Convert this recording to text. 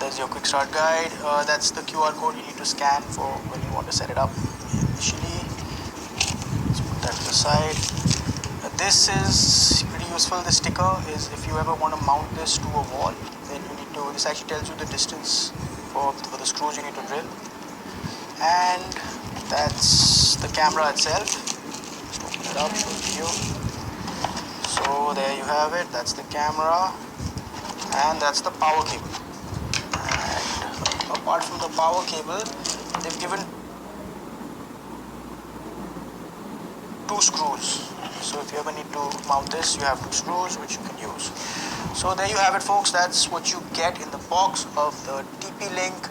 There's your quick start guide. That's the QR code you need to scan for when you want to set it up initially. Let's put that to the side. This is pretty useful. This sticker is if you ever want to mount this to a wall, then you need to, this actually tells you the distance for the screws you need to drill. And that's the camera itself. Just open it up, show it to you. So there you have it. That's the camera, and that's the power cable. And apart from the power cable, they've given 2 screws. So if you ever need to mount this, you have 2 screws which you can use. So there you have it, folks. That's what you get in the box of the TP-Link